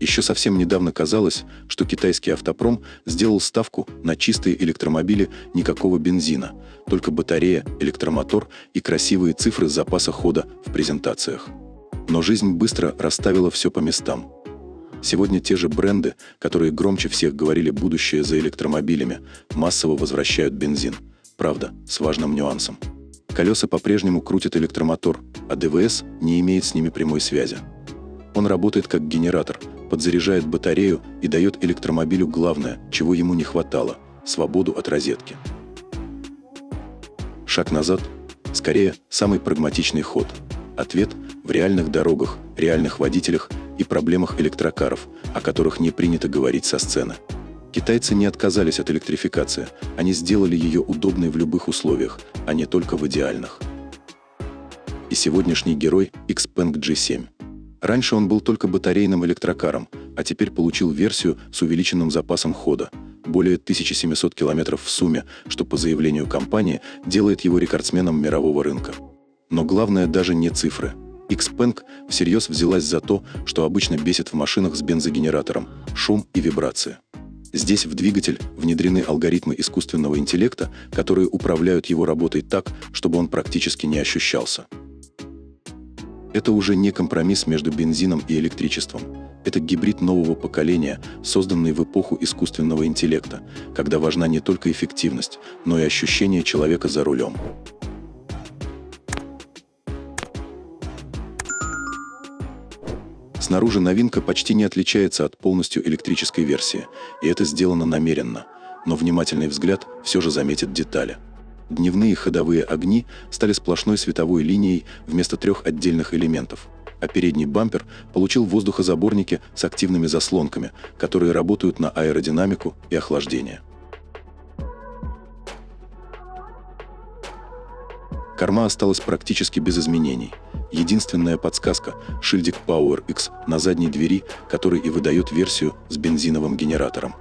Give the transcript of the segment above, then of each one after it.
Еще совсем недавно казалось, что китайский автопром сделал ставку на чистые электромобили, никакого бензина, только батарея, электромотор и красивые цифры запаса хода в презентациях. Но жизнь быстро расставила все по местам. Сегодня те же бренды, которые громче всех говорили «будущее за электромобилями», массово возвращают бензин. Правда, с важным нюансом. Колеса по-прежнему крутят электромотор, а ДВС не имеет с ними прямой связи. Он работает как генератор, подзаряжает батарею и дает электромобилю главное, чего ему не хватало – свободу от розетки. Шаг назад – скорее, самый прагматичный ход. Ответ в реальных дорогах, реальных водителях и проблемах электрокаров, о которых не принято говорить со сцены. Китайцы не отказались от электрификации, они сделали ее удобной в любых условиях, а не только в идеальных. И сегодняшний герой – XPeng G7. Раньше он был только батарейным электрокаром, а теперь получил версию с увеличенным запасом хода – более 1700 км в сумме, что по заявлению компании делает его рекордсменом мирового рынка. Но главное даже не цифры. XPeng всерьез взялась за то, что обычно бесит в машинах с бензогенератором – шум и вибрации. Здесь в двигатель внедрены алгоритмы искусственного интеллекта, которые управляют его работой так, чтобы он практически не ощущался. Это уже не компромисс между бензином и электричеством. Это гибрид нового поколения, созданный в эпоху искусственного интеллекта, когда важна не только эффективность, но и ощущение человека за рулем. Снаружи новинка почти не отличается от полностью электрической версии, и это сделано намеренно, но внимательный взгляд все же заметит детали. Дневные ходовые огни стали сплошной световой линией вместо 3 отдельных элементов, а передний бампер получил воздухозаборники с активными заслонками, которые работают на аэродинамику и охлаждение. Корма осталась практически без изменений. Единственная подсказка – шильдик PowerX на задней двери, который и выдает версию с бензиновым генератором.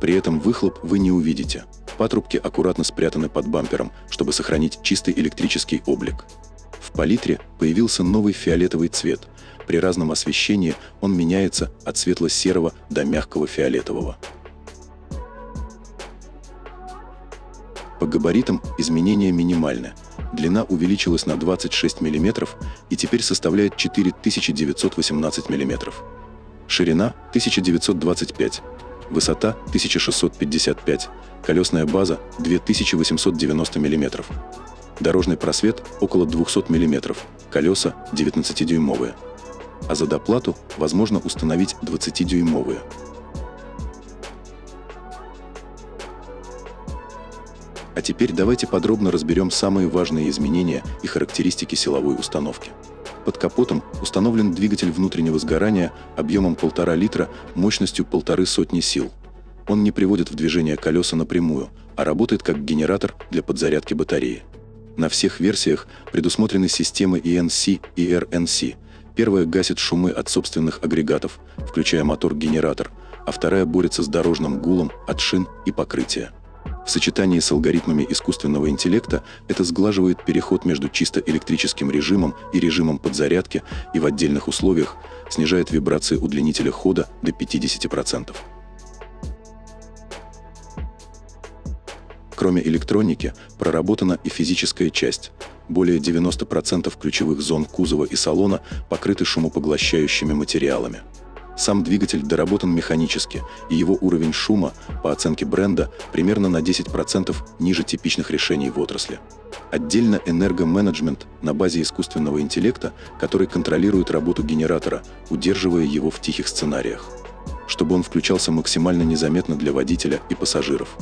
При этом выхлоп вы не увидите. Патрубки аккуратно спрятаны под бампером, чтобы сохранить чистый электрический облик. В палитре появился новый фиолетовый цвет. При разном освещении он меняется от светло-серого до мягкого фиолетового. По габаритам изменения минимальны. Длина увеличилась на 26 мм и теперь составляет 4918 мм. Ширина – 1925 высота – 1655, колесная база – 2890 мм. Дорожный просвет – около 200 мм, колеса – 19-дюймовые. А за доплату возможно установить 20-дюймовые. А теперь давайте подробно разберем самые важные изменения и характеристики силовой установки. Под капотом установлен двигатель внутреннего сгорания объемом 1,5 литра мощностью 1,5 сил. Он не приводит в движение колеса напрямую, а работает как генератор для подзарядки батареи. На всех версиях предусмотрены системы ENC и RNC. Первая гасит шумы от собственных агрегатов, включая мотор-генератор, а вторая борется с дорожным гулом от шин и покрытия. В сочетании с алгоритмами искусственного интеллекта это сглаживает переход между чисто электрическим режимом и режимом подзарядки и в отдельных условиях снижает вибрации удлинителя хода до 50%. Кроме электроники, проработана и физическая часть. Более 90% ключевых зон кузова и салона покрыты шумопоглощающими материалами. Сам двигатель доработан механически, и его уровень шума, по оценке бренда, примерно на 10% ниже типичных решений в отрасли. Отдельно энергоменеджмент на базе искусственного интеллекта, который контролирует работу генератора, удерживая его в тихих сценариях, чтобы он включался максимально незаметно для водителя и пассажиров.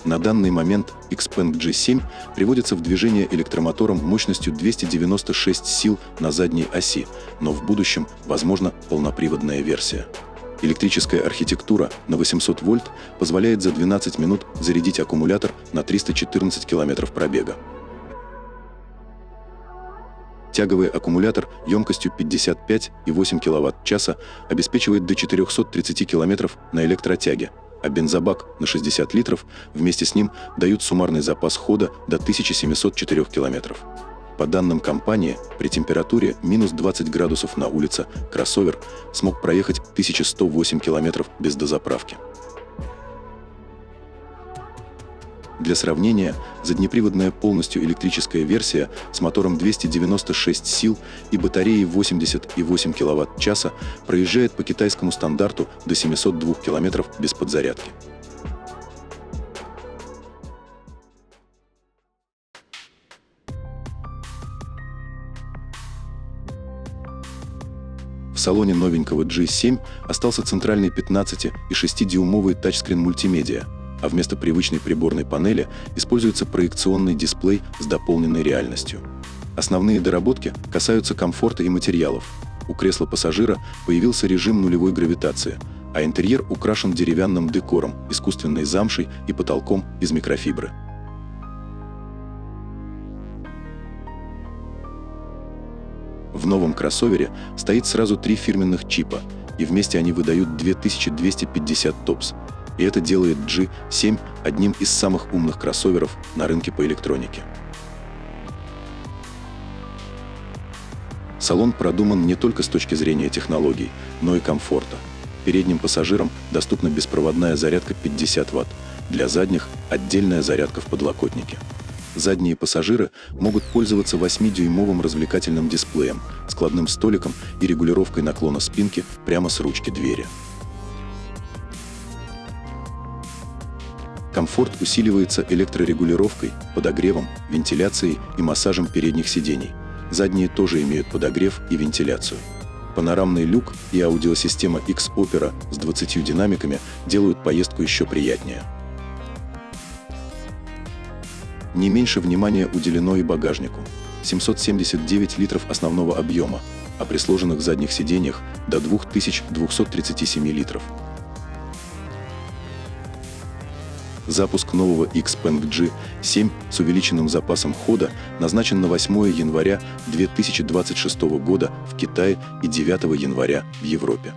На данный момент XPeng G7 приводится в движение электромотором мощностью 296 сил на задней оси, но в будущем возможна полноприводная версия. Электрическая архитектура на 800 вольт позволяет за 12 минут зарядить аккумулятор на 314 км пробега. Тяговый аккумулятор емкостью 55,8 кВт-часа обеспечивает до 430 км на электротяге, а бензобак на 60 литров вместе с ним дают суммарный запас хода до 1704 км. По данным компании, при температуре минус 20 градусов на улице кроссовер смог проехать 1108 километров без дозаправки. Для сравнения, заднеприводная полностью электрическая версия с мотором 296 сил и батареей 80,8 кВт-часа проезжает по китайскому стандарту до 702 км без подзарядки. В салоне новенького G7 остался центральный 15,6-дюймовый тачскрин мультимедиа, а вместо привычной приборной панели используется проекционный дисплей с дополненной реальностью. Основные доработки касаются комфорта и материалов. У кресла пассажира появился режим нулевой гравитации, а интерьер украшен деревянным декором, искусственной замшей и потолком из микрофибры. В новом кроссовере стоит сразу 3 фирменных чипа, и вместе они выдают 2250 ТОПС. И это делает G7 одним из самых умных кроссоверов на рынке по электронике. Салон продуман не только с точки зрения технологий, но и комфорта. Передним пассажирам доступна беспроводная зарядка 50 Вт, для задних – отдельная зарядка в подлокотнике. Задние пассажиры могут пользоваться 8-дюймовым развлекательным дисплеем, складным столиком и регулировкой наклона спинки прямо с ручки двери. Комфорт усиливается электрорегулировкой, подогревом, вентиляцией и массажем передних сидений. Задние тоже имеют подогрев и вентиляцию. Панорамный люк и аудиосистема X-Opera с 20 динамиками делают поездку еще приятнее. Не меньше внимания уделено и багажнику. 779 литров основного объема, а при сложенных задних сиденьях до 2237 литров. Запуск нового Xpeng G7 с увеличенным запасом хода назначен на 8 января 2026 года в Китае и 9 января в Европе.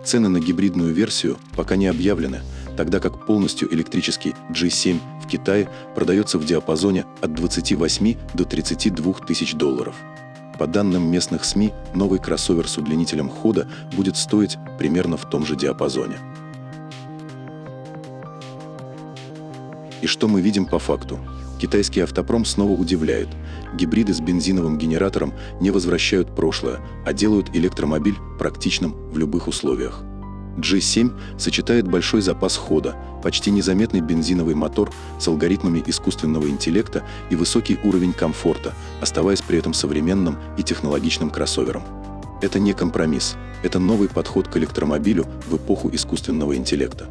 Цены на гибридную версию пока не объявлены, тогда как полностью электрический G7 в Китае продается в диапазоне от 28 до 32 тысяч долларов. По данным местных СМИ, новый кроссовер с удлинителем хода будет стоить примерно в том же диапазоне. И что мы видим по факту? Китайский автопром снова удивляет. Гибриды с бензиновым генератором не возвращают прошлое, а делают электромобиль практичным в любых условиях. G7 сочетает большой запас хода, почти незаметный бензиновый мотор с алгоритмами искусственного интеллекта и высокий уровень комфорта, оставаясь при этом современным и технологичным кроссовером. Это не компромисс, это новый подход к электромобилю в эпоху искусственного интеллекта.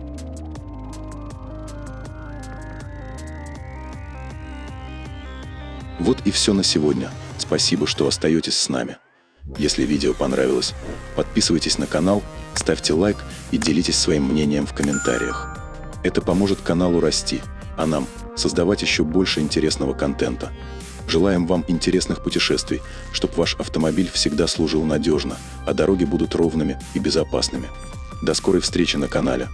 Вот и все на сегодня. Спасибо, что остаетесь с нами. Если видео понравилось, подписывайтесь на канал, ставьте лайк и делитесь своим мнением в комментариях. Это поможет каналу расти, а нам создавать еще больше интересного контента. Желаем вам интересных путешествий, чтобы ваш автомобиль всегда служил надежно, а дороги будут ровными и безопасными. До скорой встречи на канале.